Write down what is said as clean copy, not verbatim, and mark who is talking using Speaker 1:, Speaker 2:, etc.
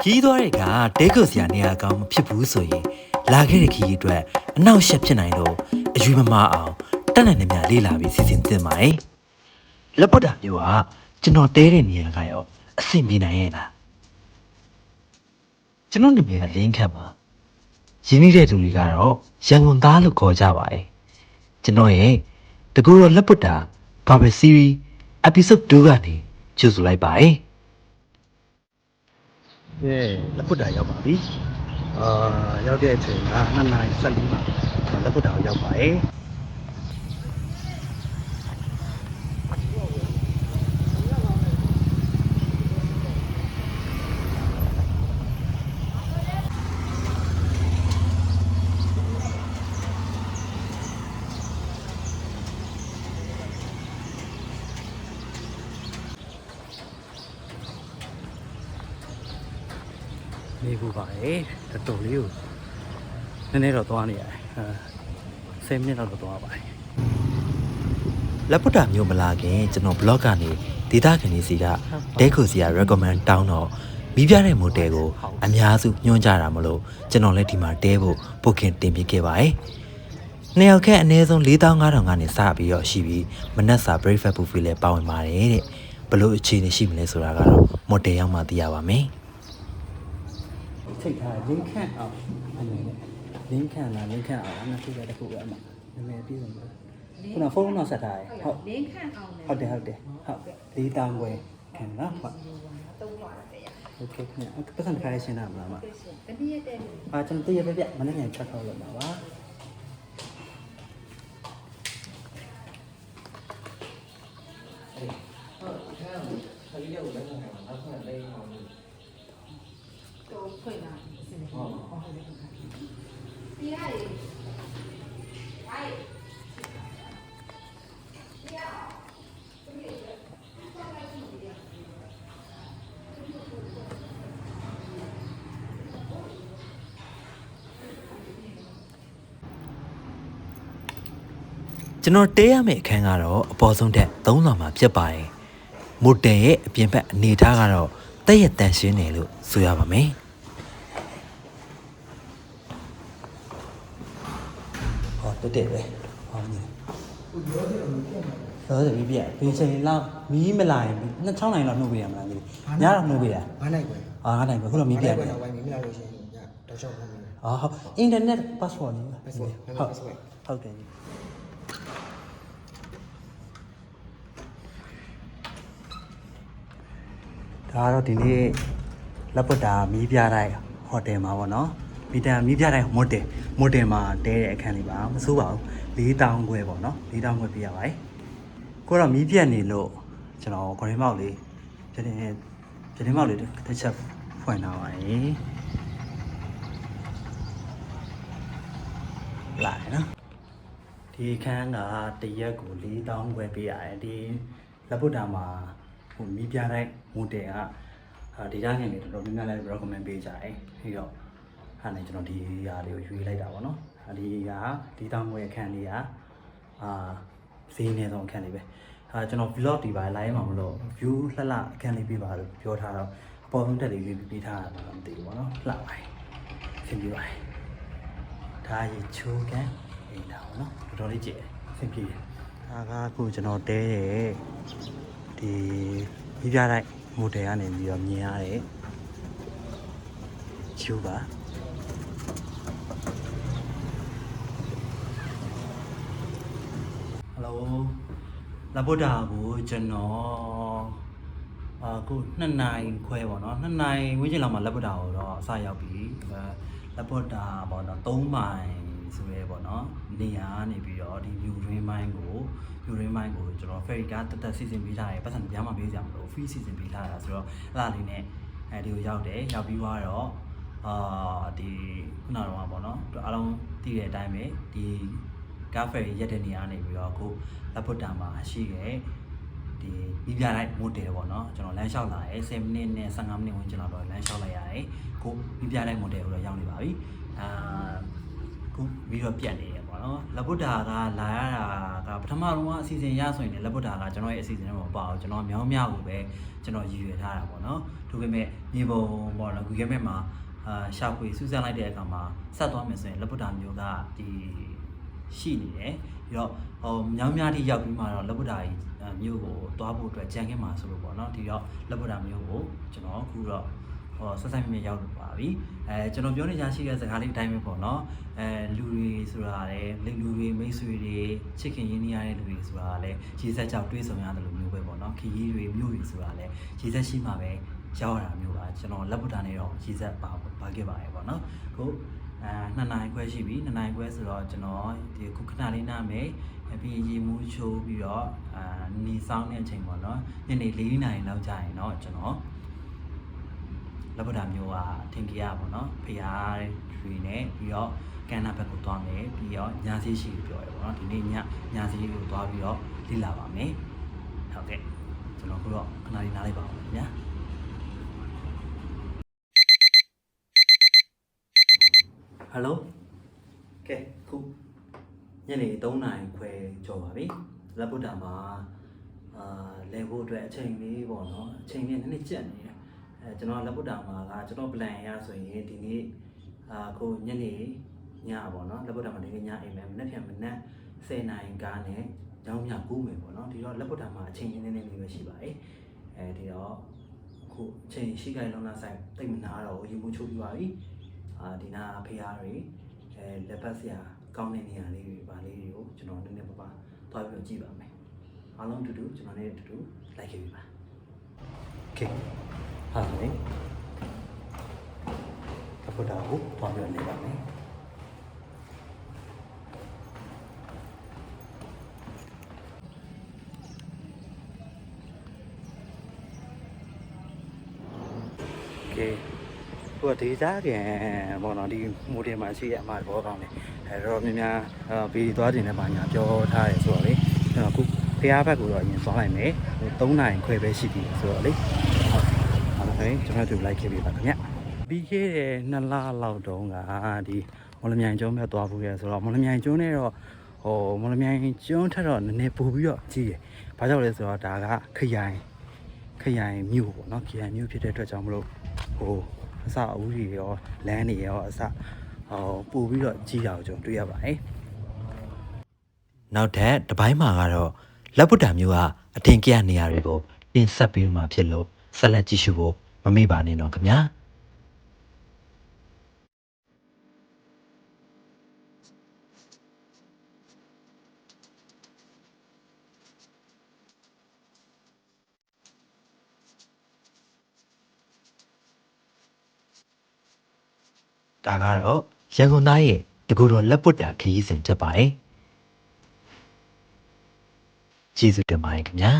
Speaker 1: ခီးသွားတဲ့ကတဲကုတ်စရာနေရာကောင်းမဖြစ်ဘူးဆိုရင်လာခဲ့တဲ့ခီးအတွက်အနောက်ရှက်ဖြစ်နိုင်လို့အယူမမအောင်တက်နိုင်နေမြလေးလာပြီးစီစဉ်တင်ပါတယ်လက်ပတ်တာမျိုးကကျွန်တော်တဲတဲ့နေရာကရောအဆင်ပြေနိုင်ရဲ့လားကျွန်တော်နာမည်ကလင်းခတ်ပါရင်းနှီးတဲ့သူတွေကတော့ရန်ကုန်သားလို့ခေါ်ကြပါတယ်ကျွန်တော်ရဲ့တကူတော့လက်ပတ်တာဘာပဲစီးရီ episode 2ကနေကြိုဆိုလိုက်ပါတယ်လက်ပတ်တာရောက်ပါပြီရောက်တဲ့အချိန်က2:14မှာလက်ပတ်တာရောက်ပါတယ်နေဘူးပါလေတော်တော်လေးကိုနည်းနည်းတော့သွားနေရတယ်10မိနစ်တော့သွားပါတယ်လက်ပတ်တာမျိုးမလာခင်ကျွန်တော် blog ကနေဒေတာခဏစီကဒဲခုစီက recommend တောင်းတော့မိပြတဲ့ model ကိုအများစုညွှန်းကြတာမလို့ကျွန်တော်လည်းဒီမှာတဲဖို့ booking တင်ပြခဲ့ပါတယ်နှစ်ယောက်ခန့်အနည်းဆုံး4500ကနေစပြီးတော့ရှိပြီးမနက်စာ breakfast buffet လည်းပါဝင်ပါတယ်တဲ့ဘလို့အခြေအနေရှိမလဲဆိုတာကတော့ model ရောက်မှသိရပါမယ်ထိတ်ထားလင်းခန့်အောင်အနေနဲ့လင်းခန့်လားလင်းခန့်အောင်နှစ်ခုပဲတစ်ခုပဲအမှနာမည်ပြည့်စုံတယ်ခုနဖုန်းတော့ဆက်ထားတယ်ဟုတ်
Speaker 2: လင်းခန့်အောင်လည်း
Speaker 1: ဟုတ်တယ်ဟုတ်လေးတောင်းခွဲခံနော်ဟုတ်
Speaker 2: သုံးပါတဲ့
Speaker 1: โอเคခင်ဗျပတ်စံတစ်ခါလေးရှင်းတာမလားမ
Speaker 2: တနည်းတဲ့
Speaker 1: ကျွန်တော်တည့်ရပြမနေ့ကချက်ထောက်လို့ပါပါ
Speaker 2: ဖွင့်လာစနေဟုတ်ဟုတ်တယ်ဒီဟာလေဟိုင်
Speaker 1: ကျွန်တော်တဲရမယ့်အခန်းကတော့အပေါ်ဆုံးတက်3ဆောင်မှာဖြစ်ပါတယ်မိုတယ်ရဲ့အပြင်ဘက်အနေထားကတော့တက်ရတန်ရှင်းတယ်လို့ဆိုရပါမယ်ဟောတက်ပဲဟောနေတော့ဒီပြပြင်ချိန်လောက်မီးမလာရင်6နိုင်လောက်နှုတ်ပေးရမလားဒီညတော့နှုတ်ပေးတာ
Speaker 3: 9နိုင်ပဲ
Speaker 1: 9နိုင်ပဲခုတော့မီးပြတယ်
Speaker 3: ဝိုင်းမီးမလာလို့ရှိရင်ညတော့ရှောက်ဖို့မယ်
Speaker 1: ဟုတ်အင်တာနက် password လေးဟုတ်တယ်ဒါကတော့ဒီနေ့လက်ပတ်တာမီးပြတိုင်းဟိုတယ်မှာပေါ့နော်မီးပြတိုင်းမိုတယ်မှာတဲတဲ့အခန်းလေးပါမစိုးပါဘူး4000ခွဲပေါ့နော်4000ခွဲပြရပါတယ်ကိုတော့မီးပြတ်နေလို့ကျွန်တော်ဂရင်းမောက်လေးပြတင်းမောက်လေးတစ်ချက်ဖွင့်ထားပါတယ်လာနော်ဒီအခန်းကတရက်ကို4000ခွဲပေးရတယ်ဒီလက်ပတ်တာမှာမီးပြတိုင်းမိုတယ်ကဒေတာငယ်တွေတော်တော်များများလည်း recommend ပေးကြတယ်ပြီးတော့အဲ့ဒါနဲ့ကျွန်တော်ဒီဟာလေးကိုရွေးလိုက်တာပေါ့နော်ဒီကဒီတောင်းဝဲအခန်းလေးကဈေးနေဆုံးအခန်းလေးပဲကျွန်တော် vlog ဒီပါ live မှာမလို့ view လှလှအခန်းလေးပြပါလို့ပြောထားတော့အပေါ်ဆုံးတက်လေးရွေးပေးထားတာမှမသိဘူးပေါ့နော်လှပါတယ်ဆင်ပြေပါတယ်ဒါရေချိုးကန်အိမ်လာပေါ့နော်တော်တော်လေးကြည့်ဆင်ပြေတယ်ဒါကအခုကျွန်တော်တဲတယ်ဒီမီးပြတိုင်းမိုတယ်ကနေပြီးတော့မြင်ရတယ်ချူပါဟယ်လိုလာပို့တာကိုကျွန်တော်အခု2နာရီခွဲပေါ့နော်2နာရီဝန်းကျင်လောက်မှလက်ပို့တာကိုတော့အစရောက်ပြီလက်ပို့တာပေါ့နော်3မိုင်ဆိုရဲပေါ့နော်နေရာကနေပြီးတော့ဒီမြူရင်းမိုင်းကိုကျွန်တော် ferry ကတက်စီစဉ်ပေးထားတယ်ပတ်စံပြားမှပေးကြမလို့ free စီစဉ်ပေးထားတာဆိုတော့အဲ့ဒါလေးနဲ့ဒီကိုရောက်တယ်ရောက်ပြီးတော့ဒီခုနကတော့ပေါ့နော်အားလုံးသိတဲ့အတိုင်းပဲဒီကား ferry ရက်တဲ့နေရာနေပြီးတော့အခုလက်ပုတ်တံမှာရှိတဲ့ဒီပြီးပြလိုက်မိုတယ်ပေါ့နော်ကျွန်တော်လမ်းလျှောက်လာတယ်10မိနစ်နဲ့15မိနစ်ဝန်းကျင်လောက်တော့လမ်းလျှောက်လိုက်ရတယ်ကိုပြီးပြလိုက်မိုတယ်ကိုတော့ရောက်နေပါပြီခုပြီးတော့ပြတ်နေတယ်ပေါ့ နော်လက်ဗုဒ္ဓကလာရတာကပထမဆုံးကအစီအစဉ်ရဆိုရင်လည်းလက်ဗုဒ္ဓကကျွန်တော်ရဲ့အစီအစဉ်ထဲမှာမပါဘူးကျွန်တော်မြောင်းမြောက်ကိုပဲကျွန်တော်ရည်ရွယ်ထားတာပေါ့နော်ဒါပေမဲ့မြေပုံပေါ့နော် Google Map မှာရှာဖွေစူးစမ်းလိုက်တဲ့အခါမှာဆက်သွားမယ်ဆိုရင်လက်ဗုဒ္ဓမျိုးကဒီရှိနေတယ်ပြီးတော့မြောင်းများထိရောက်ပြီးမှတော့လက်ဗုဒ္ဓကြီးမျိုးကိုတွားဖို့အတွက်ကြံခင်းမှာဆိုလို့ပေါ့နော်ဒီတော့လက်ဗုဒ္ဓမျိုးကိုကျွန်တော်အခုတော့ဆက်ဆိုင်မြင့်ရောက်ပါပြီကျွန်တော်ပြောနေကြရှိတဲ့စကားလေးအတိုင်းပဲပေါ့နော်လူတွေဆိုတာလေလူတွေမိတ်ဆွေတွေချစ်ခင်ရင်းနှီးရတဲ့လူတွေဆိုတာလေရေစက်ကြောက်တွေးဆုံရတယ်လို့မျိုးပဲပေါ့နော်ခရီးတွေမြို့တွေဆိုတာလေရေစက်ရှိမှပဲရောက်ရတာမျိုးပါကျွန်တော်လက်ဗုဒ္ဓနဲ့တော့ရေစက်ပါခဲ့ပါရဲ့ပေါ့နော်ခု2နိုင်ခွဲရှိပြီ2နိုင်ခွဲဆိုတော့ကျွန်တော်ဒီခုခဏလေးနားမယ်ပြီးရေမူးချိုးပြီးတော့နေဆောင်တဲ့အချိန်ပေါ့နော်ညနေ4နာရီလောက်ကြာရင်တော့ကျွန်တော်လက်ဗုဒ္ဓမျိုးကထင်ကြရပါတော့ဖရားတွေနဲ့ပြီးတော့ကန္နာဘက်ကိုသွားမယ်ပြီးတော့ညာစီရှိကိုပြောရပါတော့ဒီနေ့ညာစီကိုသွားပြီးတော့လေ့လာပါမယ်ဟုတ်ကဲ့ကျွန်တော်ခုတော့ခဏလေးနားလိုက်ပါဦးခင်ဗျာဟယ်လိုကဲခုညနေ3နာရီခွဲကျော်ပါပြီလက်ဗုဒ္ဓမှာလဲဖို့အတွက်အချိန်လေးပေါ့နော်အချိန်လေးနည်းနည်းကြက်နေတယ်ကျွန်တော်လက်ဗုဒ္ဓမှာကကျွန်တော် plan ရဆိုရင်ဒီနေ့ခုညနေညပေါ့နော်လက်ဗုဒ္ဓမှာဒီနေ့ညအိမ်မယ်မနေ့ပြန်မနက်10နာရီကားနဲ့ကျောင်းမြကူးမယ်ပေါ့နော်ဒီတော့လက်ဗုဒ္ဓမှာအချိန်နည်းနည်းလေးပဲရှိပါတယ်ဒီတော့ခုအချိန်ရှိခိုင်လုံးလာဆိုင်တိတ်မနာတော့ရေမှုချိုးပြပါပြီဒီနာဖေးရတွေလက်ပတ်စရာကောင်းတဲ့နေရာလေးတွေပါလေးတွေကိုကျွန်တော်နည်းနည်းပါးပါးသွားပြီးကြည့်ပါမယ်အားလုံးတူတူကျွန်တော်နဲ့တူတူလိုက်ခဲ့ပြီပါโอเคဟာလေလက်ဗုဒ္ဓကိုသွားပြီးနေပါမယ်โอเคဟိုဒေတာကန်ပေါ့နော်ဒီမိုတယ်မှာရှိရအမှားဘောကောင်းတယ်တော့များများဗီဒီသွားတင်တဲ့ဘာညာပြောထားတယ်ဆိုတော့လေကျွန်တော်အခုဖျားဘက်ကိုတော့အရင်သွားလိုက်မယ်3နိုင်ခွဲပဲရှိပြီဆိုတော့လေဟုတ်ကဲ့ကျွန်တော်တို့လိုက်ခဲ့ပြီပါခင်ဗျပြီးခဲ့တဲ့2လလောက်တုန်းကဒီမော်လမြိုင်ကျွန်းဘက်သွားဖို့ရဆိုတော့မော်လမြိုင်ကျွန်းနဲ့တော့မော်လမြိုင်ကျွန်းထက်တော့နည်းနည်းပိုပြီးတော့ကြီးတယ်ဘာကြောင့်လဲဆိုတော့ဒါကခရိုင်မြို့ပေါ့နော်ခရိုင်မြို့ဖြစ်တဲ့အတွက်ကြောင့်မလို့အစအဦးတွေရောလမ်းတွေရောအစပို့ပြီးတော့ကြီးတာကိုကျွန်တော်တွေ့ရပါတယ်နောက်ထပ်တစ်ပိုင်းမှာကတော့လက်ဗုဒ္ဓမျိုးကအထင်ကြီးနေရာတွေကိုတင်ဆက်ပြီးမှဖြစ်လို့ဆက်လက်ကြည့်ရှုဖို့မမေ့ပါနဲ့တော့ခင်ဗျာဒါကတော့ရန်ကုန်သားရဲ့တကူတော်လက်ဗုဒ္ဓခရီးစဉ်ဖြစ်ပါတယ်ကျေးဇူးတင်ပါတယ်ခင်ဗျာ